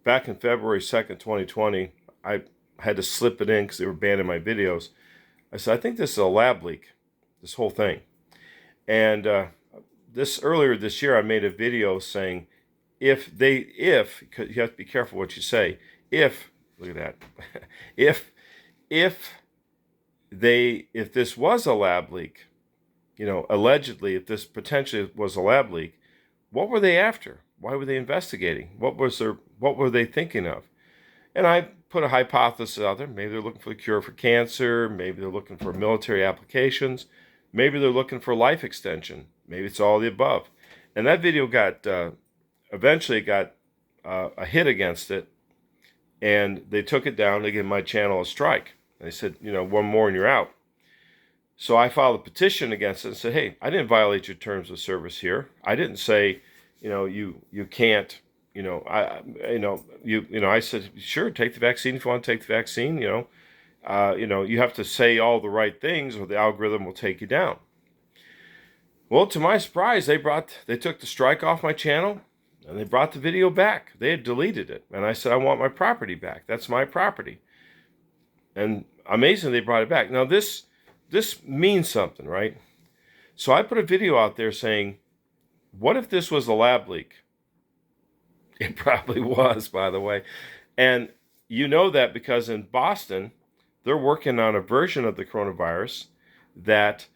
back in February 2nd, 2020, I had to slip it in because they were banning my videos. I said, I think this is a lab leak, this whole thing. And earlier this year, I made a video saying, because you have to be careful what you say, look at that, if this was a lab leak, allegedly, if this potentially was a lab leak, what were they after? Why were they investigating? What were they thinking of? And I put a hypothesis out there. Maybe they're looking for the cure for cancer. Maybe they're looking for military applications. Maybe they're looking for life extension. Maybe it's all the above. And that video eventually got a hit against it. And they took it down. They gave my channel a strike. They said, one more and you're out. So I filed a petition against it and said, hey, I didn't violate your terms of service here. I didn't say, you can't, I said, sure, take the vaccine if you want to take the vaccine. You have to say all the right things or the algorithm will take you down. Well, to my surprise, they took the strike off my channel and they brought the video back. They had deleted it. And I said, I want my property back. That's my property. And amazingly, they brought it back. Now, this means something, right? So I put a video out there saying, what if this was a lab leak? It probably was, by the way. And you know that because in Boston, they're working on a version of the coronavirus that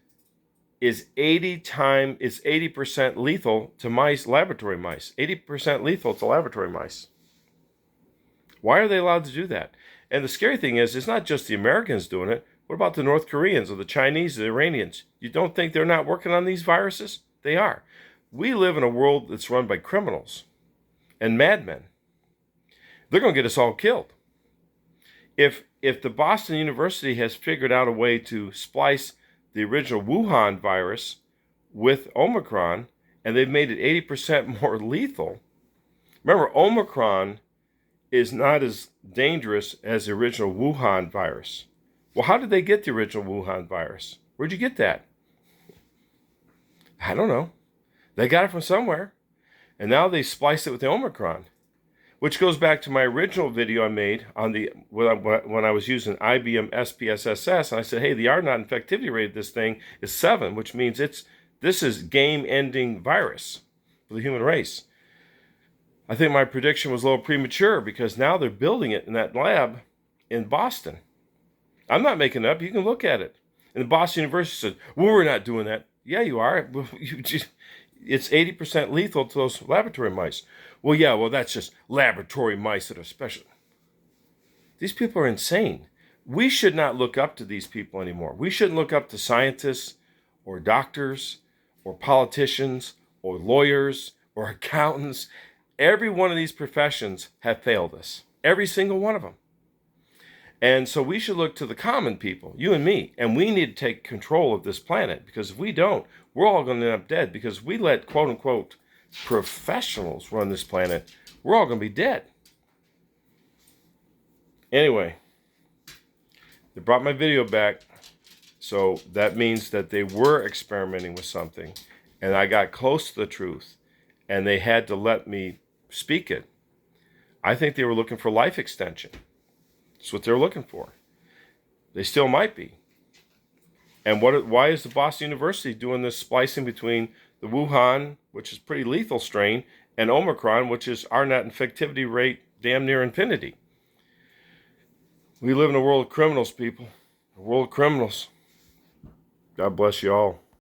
is 80% lethal to mice, laboratory mice. 80% lethal to laboratory mice. Why are they allowed to do that? And the scary thing is, it's not just the Americans doing it. What about the North Koreans or the Chinese, the Iranians? You don't think they're not working on these viruses? They are. We live in a world that's run by criminals and madmen. They're going to get us all killed. If the Boston University has figured out a way to splice the original Wuhan virus with Omicron, and they've made it 80% more lethal. Remember, Omicron is not as dangerous as the original Wuhan virus. Well, how did they get the original Wuhan virus? Where'd you get that? I don't know. They got it from somewhere. And now they spliced it with the Omicron, which goes back to my original video I made on when I was using IBM SPSS. And I said, hey, the R0 infectivity rate of this thing is 7, which means this is game-ending virus for the human race. I think my prediction was a little premature because now they're building it in that lab in Boston. I'm not making it up. You can look at it. And the Boston University said, well, we're not doing that. Yeah, you are. It's 80% lethal to those laboratory mice. Well, yeah, that's just laboratory mice that are special. These people are insane. We should not look up to these people anymore. We shouldn't look up to scientists or doctors or politicians or lawyers or accountants. Every one of these professions have failed us. Every single one of them. And so we should look to the common people, you and me, and we need to take control of this planet, because if we don't, we're all going to end up dead, because we let quote-unquote professionals run this planet. We're all going to be dead. Anyway, they brought my video back, so that means that they were experimenting with something, and I got close to the truth, and they had to let me speak it. I think they were looking for life extension. That's what they're looking for. They still might be. And why is the Boston University doing this splicing between the Wuhan, which is pretty lethal strain, and Omicron, which is R0 infectivity rate damn near infinity? We live in a world of criminals, people. A world of criminals. God bless you all.